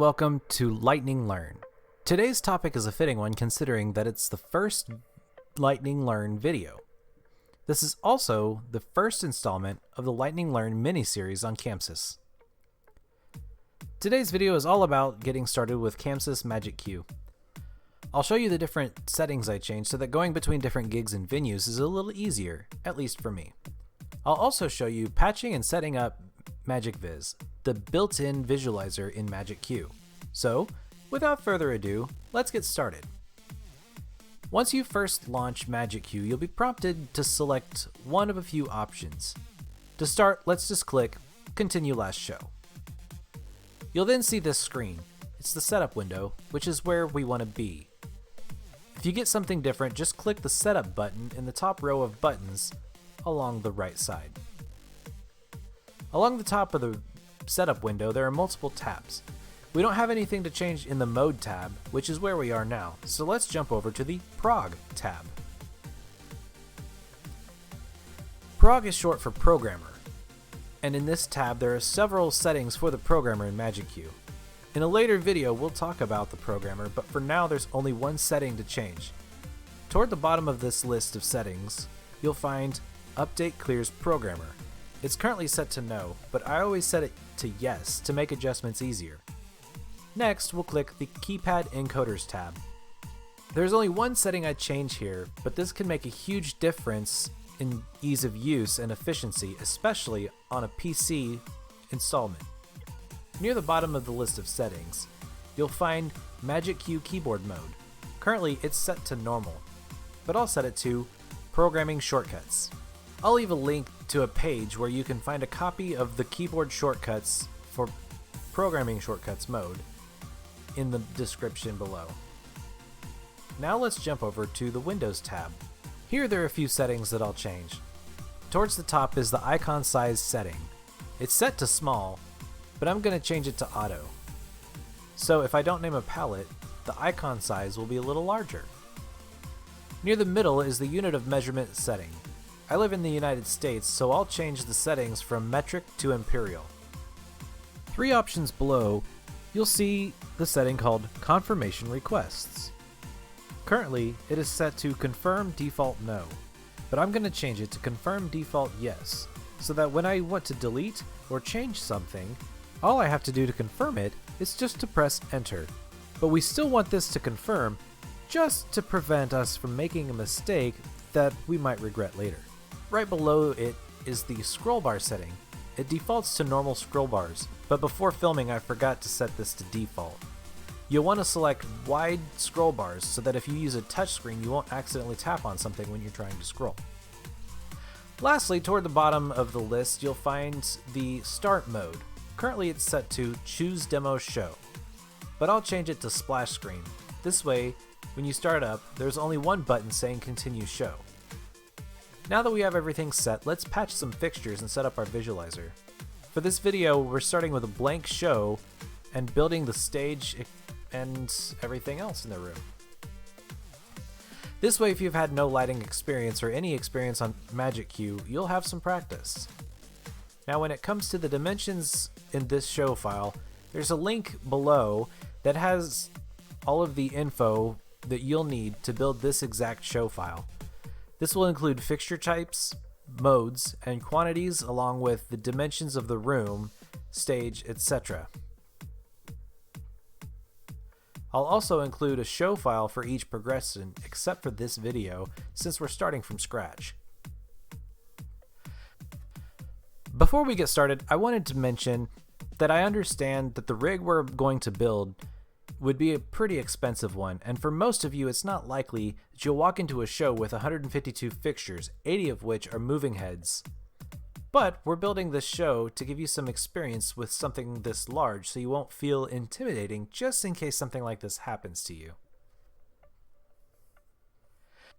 welcome to Lightning Learn. Today's topic is a fitting one considering that it's the first Lightning Learn video. This is also the first installment of the Lightning Learn mini-series on ChamSys. Today's video is all about getting started with ChamSys MagicQ. I'll show you the different settings I changed so that going between different gigs and venues is a little easier, at least for me. I'll also show you patching and setting up MagicVis, the built-in visualizer in MagicQ. So, without further ado, let's get started. Once you first launch MagicQ, you'll be prompted to select one of a few options. To start, let's just click Continue Last Show. You'll then see this screen. It's the setup window, which is where we want to be. If you get something different, just click the Setup button in the top row of buttons along the right side. Along the top of the Setup window, there are multiple tabs. We don't have anything to change in the Mode tab, which is where we are now, so let's jump over to the Prog tab. Prog is short for Programmer, and in this tab there are several settings for the Programmer in MagicQ. In a later video we'll talk about the Programmer, but for now there's only one setting to change. Toward the bottom of this list of settings, you'll find Update Clears Programmer. It's currently set to no, but I always set it to yes to make adjustments easier. Next, we'll click the Keypad Encoders tab. There's only one setting I'd change here, but this can make a huge difference in ease of use and efficiency, especially on a PC installment. Near the bottom of the list of settings, you'll find MagicQ Keyboard Mode. Currently, it's set to normal, but I'll set it to Programming Shortcuts. I'll leave a link to a page where you can find a copy of the keyboard shortcuts for Programming Shortcuts mode in the description below. Now let's jump over to the Windows tab. Here there are a few settings that I'll change. Towards the top is the icon size setting. It's set to small, but I'm going to change it to auto. So if I don't name a palette, the icon size will be a little larger. Near the middle is the unit of measurement setting. I live in the United States, so I'll change the settings from metric to imperial. Three options below, you'll see the setting called Confirmation Requests. Currently, it is set to Confirm Default No, but I'm going to change it to Confirm Default Yes, so that when I want to delete or change something, all I have to do to confirm it is just to press Enter. But we still want this to confirm, just to prevent us from making a mistake that we might regret later. Right below it is the scroll bar setting. It defaults to normal scroll bars, but before filming I forgot to set this to default. You'll want to select wide scroll bars so that if you use a touchscreen you won't accidentally tap on something when you're trying to scroll. Lastly, toward the bottom of the list you'll find the Start mode. Currently it's set to Choose Demo Show, but I'll change it to Splash Screen. This way, when you start up, there's only one button saying Continue Show. Now that we have everything set, let's patch some fixtures and set up our visualizer. For this video, we're starting with a blank show and building the stage and everything else in the room. This way, if you've had no lighting experience or any experience on MagicQ, you'll have some practice. Now when it comes to the dimensions in this show file, there's a link below that has all of the info that you'll need to build this exact show file. This will include fixture types, modes, and quantities along with the dimensions of the room, stage, etc. I'll also include a show file for each progression except for this video since we're starting from scratch. Before we get started, I wanted to mention that I understand that the rig we're going to build would be a pretty expensive one, and for most of you it's not likely that you'll walk into a show with 152 fixtures, 80 of which are moving heads. But we're building this show to give you some experience with something this large so you won't feel intimidating just in case something like this happens to you.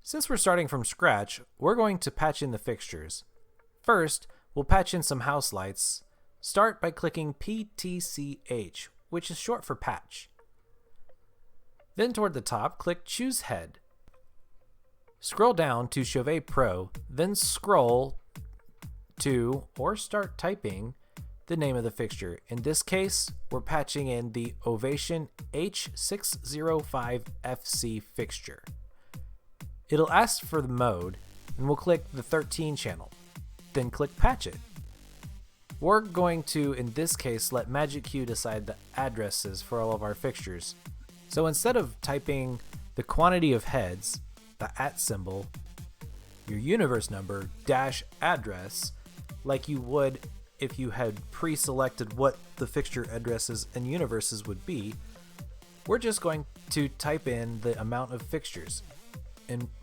Since we're starting from scratch, we're going to patch in the fixtures. First, we'll patch in some house lights. Start by clicking PTCH, which is short for patch. Then toward the top, click Choose Head. Scroll down to Chauvet Pro, then scroll to, or start typing, the name of the fixture. In this case, we're patching in the Ovation H605FC fixture. It'll ask for the mode, and we'll click the 13 channel, then click Patch It. We're going to, in this case, let MagicQ decide the addresses for all of our fixtures. So instead of typing the quantity of heads, the @ symbol, your universe number, dash address, like you would if you had pre-selected what the fixture addresses and universes would be, we're just going to type in the amount of fixtures,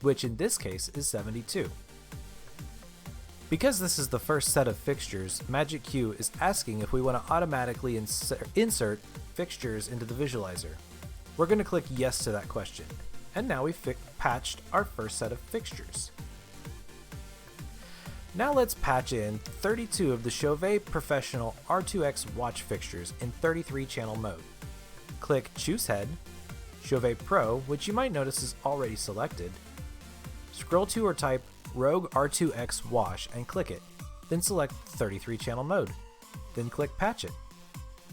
which in this case is 72. Because this is the first set of fixtures, MagicQ is asking if we want to automatically insert fixtures into the visualizer. We're going to click yes to that question, and now we've patched our first set of fixtures. Now let's patch in 32 of the Chauvet Professional R2X watch fixtures in 33 channel mode. Click Choose Head, Chauvet Pro, which you might notice is already selected. Scroll to or type Rogue R2X Wash and click it. Then select 33 channel mode. Then click Patch It.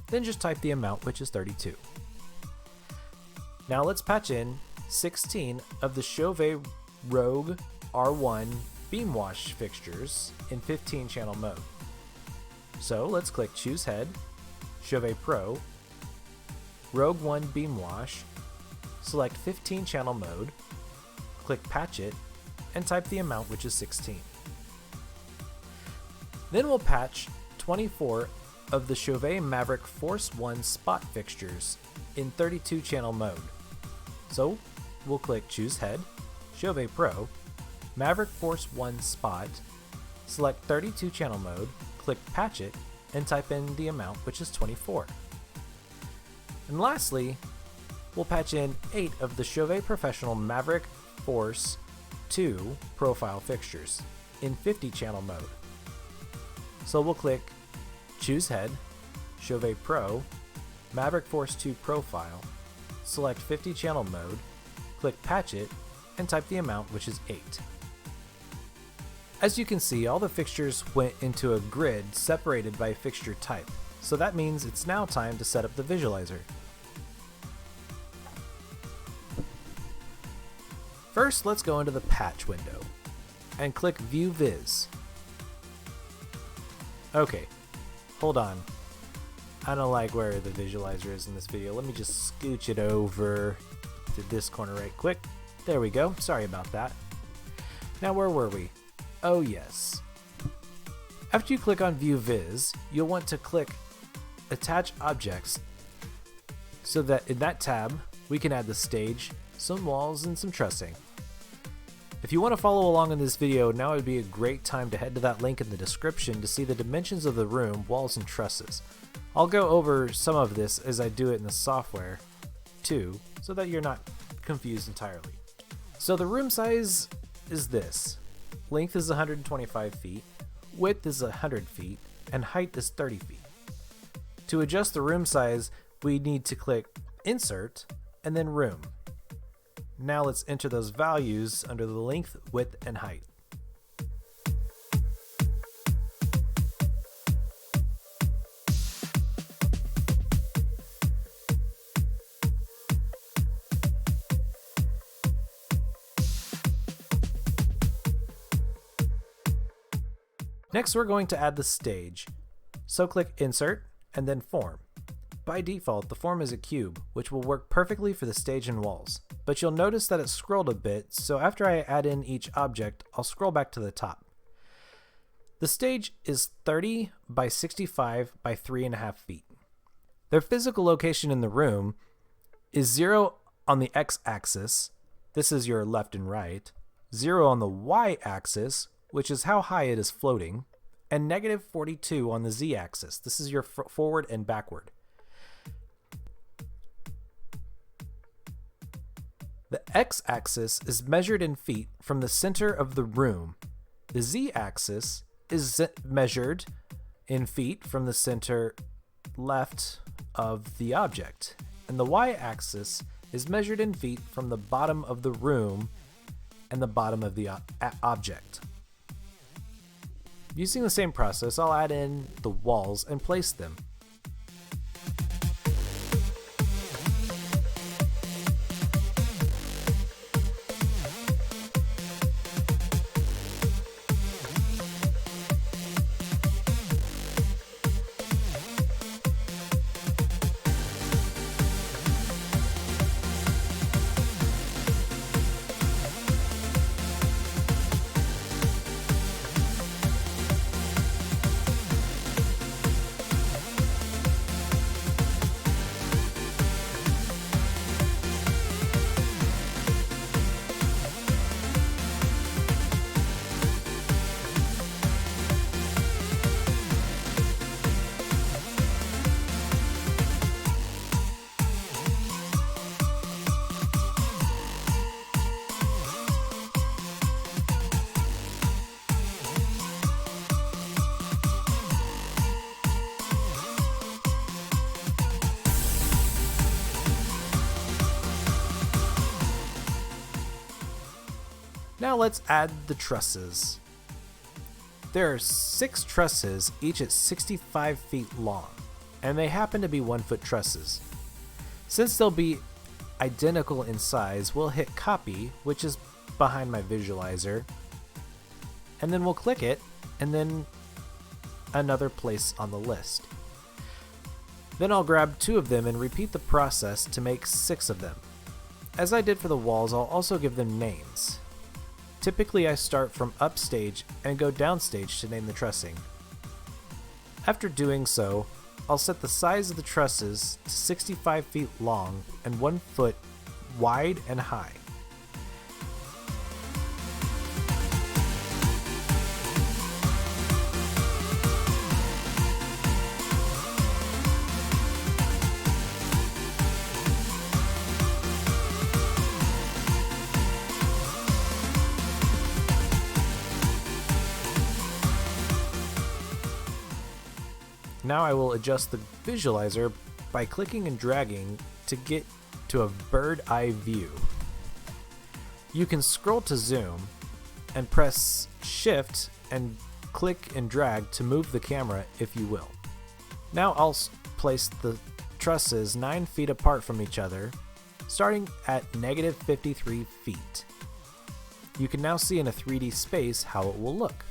Then just type the amount, which is 32. Now let's patch in 16 of the Chauvet Rogue R1 Beam Wash fixtures in 15 channel mode. So let's click Choose Head, Chauvet Pro, Rogue 1 Beam Wash, select 15 channel mode, click Patch It, and type the amount, which is 16. Then we'll patch 24 of the Chauvet Maverick Force 1 spot fixtures in 32 channel mode. So we'll click Choose Head, Chauvet Pro, Maverick Force 1 spot, select 32 channel mode, click Patch It, and type in the amount, which is 24. And lastly, we'll patch in 8 of the Chauvet Professional Maverick Force 2 profile fixtures in 50 channel mode. So we'll click Choose Head, Chauvet Pro, Maverick Force 2 profile, select 50 channel mode, click Patch It, and type the amount, which is 8. As you can see, all the fixtures went into a grid separated by fixture type, so that means it's now time to set up the visualizer. First, let's go into the patch window and click View Viz. Okay, hold on. I don't like where the visualizer is in this video. Let me just scooch it over to this corner right quick. There we go. Sorry about that. Now where were we? Oh yes. After you click on View Viz, you'll want to click Attach Objects so that in that tab we can add the stage, some walls, and some trussing. If you want to follow along in this video, now would be a great time to head to that link in the description to see the dimensions of the room, walls, and trusses. I'll go over some of this as I do it in the software too, so that you're not confused entirely. So the room size is this. Length is 125 feet, width is 100 feet, and height is 30 feet. To adjust the room size, we need to click Insert and then Room. Now let's enter those values under the length, width, and height. Next, we're going to add the stage. So click Insert and then Form. By default, the form is a cube, which will work perfectly for the stage and walls. But you'll notice that it's scrolled a bit, so after I add in each object, I'll scroll back to the top. The stage is 30 by 65 by 3.5 feet. Their physical location in the room is 0 on the x-axis, this is your left and right, 0 on the y-axis, which is how high it is floating, and negative 42 on the z-axis, this is your forward and backward. The x-axis is measured in feet from the center of the room. The z-axis is measured in feet from the center left of the object. And the y-axis is measured in feet from the bottom of the room and the bottom of the object. Using the same process, I'll add in the walls and place them. Now let's add the trusses. There are 6 trusses, each at 65 feet long, and they happen to be 1-foot trusses. Since they'll be identical in size, we'll hit copy, which is behind my visualizer, and then we'll click it, and then another place on the list. Then I'll grab 2 of them and repeat the process to make 6 of them. As I did for the walls, I'll also give them names. Typically I start from upstage and go downstage to name the trussing. After doing so, I'll set the size of the trusses to 65 feet long and 1 foot wide and high. Now I will adjust the visualizer by clicking and dragging to get to a bird eye view. You can scroll to zoom and press shift and click and drag to move the camera if you will. Now I'll place the trusses 9 feet apart from each other, starting at -53 feet. You can now see in a 3D space how it will look.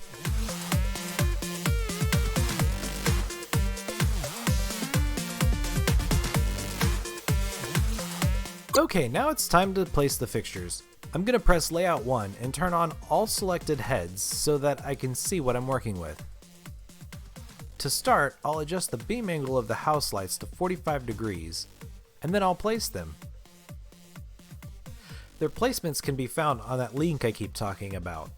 Okay, now it's time to place the fixtures. I'm going to press layout 1 and turn on all selected heads so that I can see what I'm working with. To start, I'll adjust the beam angle of the house lights to 45 degrees, and then I'll place them. Their placements can be found on that link I keep talking about.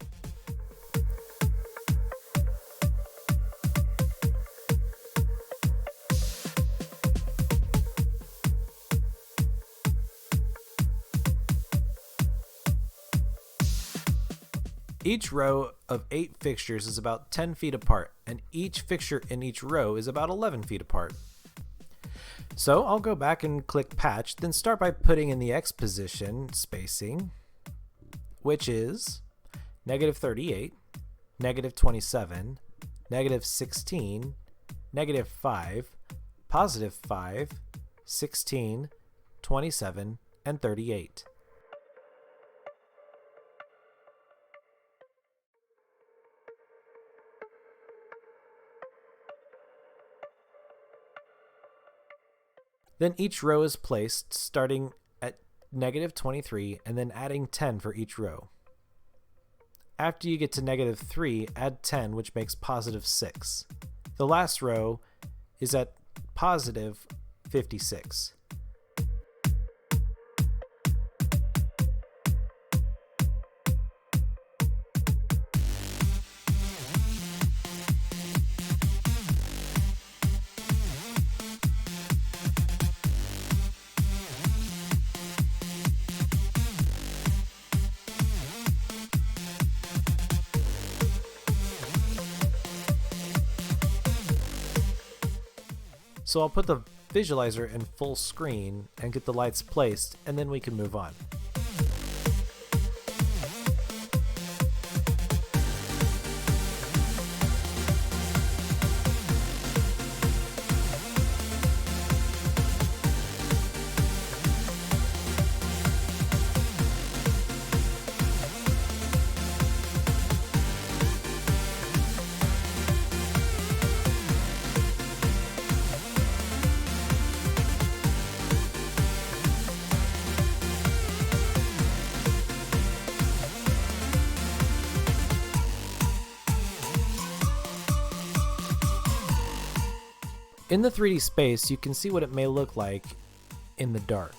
Each row of 8 fixtures is about 10 feet apart, and each fixture in each row is about 11 feet apart. So I'll go back and click patch, then start by putting in the X position spacing, which is -38, -27, -16, -5, +5, 16, 27, and 38. Then each row is placed starting at -23 and then adding 10 for each row. After you get to -3, add 10, which makes +6. The last row is at +56. So I'll put the visualizer in full screen and get the lights placed, and then we can move on. In the 3D space, you can see what it may look like in the dark.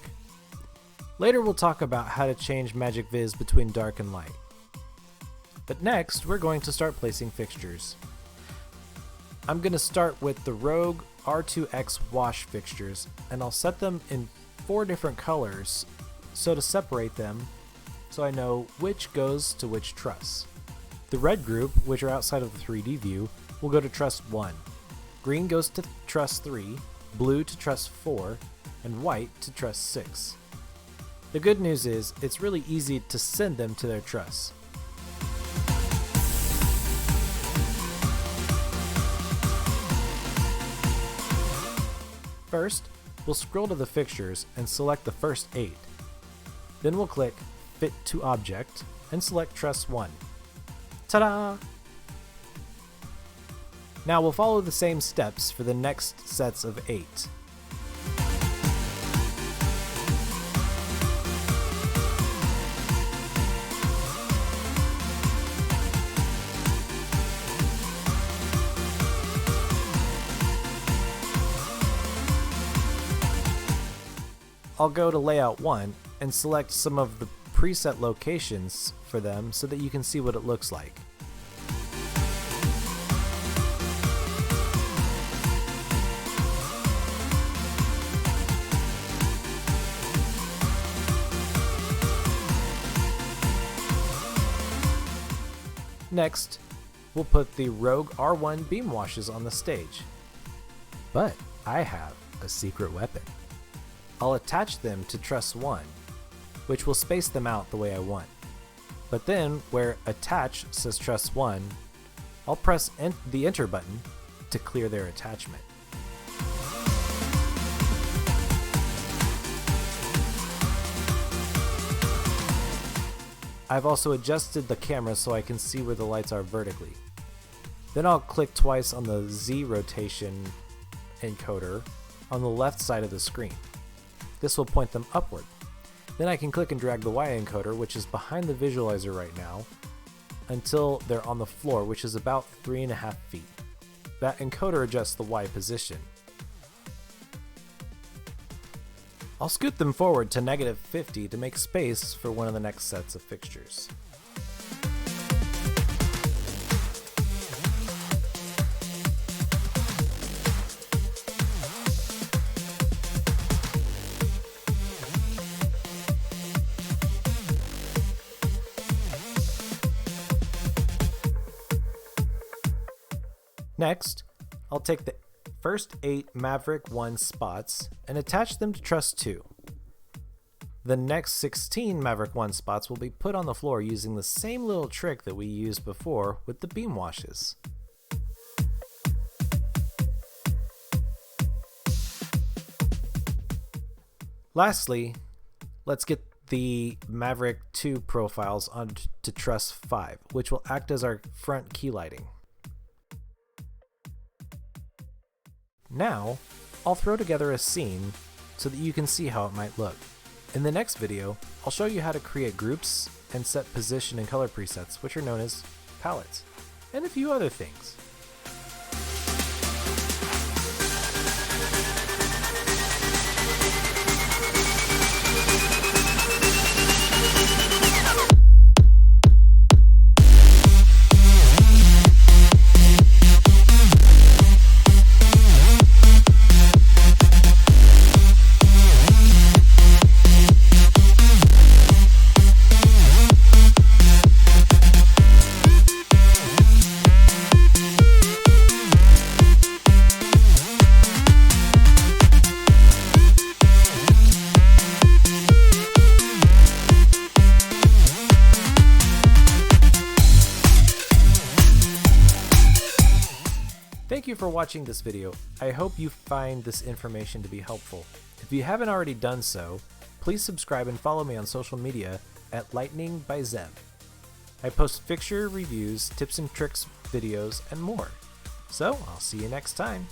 Later we'll talk about how to change MagicVis between dark and light. But next, we're going to start placing fixtures. I'm going to start with the Rogue R2X wash fixtures, and I'll set them in 4 different colors so to separate them so I know which goes to which truss. The red group, which are outside of the 3D view, will go to truss 1. Green goes to truss 3, blue to truss 4, and white to truss 6. The good news is, it's really easy to send them to their truss. First, we'll scroll to the fixtures and select the first 8. Then we'll click Fit to Object and select Truss 1. Ta-da! Now we'll follow the same steps for the next sets of 8. I'll go to Layout 1 and select some of the preset locations for them so that you can see what it looks like. Next, we'll put the Rogue R1 beam washes on the stage. But I have a secret weapon. I'll attach them to truss 1, which will space them out the way I want. But then, where Attach says truss 1, I'll press the Enter button to clear their attachment. I've also adjusted the camera so I can see where the lights are vertically. Then I'll click twice on the Z rotation encoder on the left side of the screen. This will point them upward. Then I can click and drag the Y encoder, which is behind the visualizer right now, until they're on the floor, which is about 3.5 feet. That encoder adjusts the Y position. I'll scoot them forward to -50 to make space for one of the next sets of fixtures. Next, I'll take the first 8 Maverick 1 spots and attach them to truss 2. The next 16 Maverick 1 spots will be put on the floor using the same little trick that we used before with the beam washes. Lastly, let's get the Maverick 2 profiles onto truss 5, which will act as our front key lighting. Now, I'll throw together a scene so that you can see how it might look. In the next video, I'll show you how to create groups and set position and color presets, which are known as palettes, and a few other things. Thank you for watching this video. I hope you find this information to be helpful. If you haven't already done so, please subscribe and follow me on social media at Lightning by Zeb. I post fixture reviews, tips and tricks videos, and more. So I'll see you next time.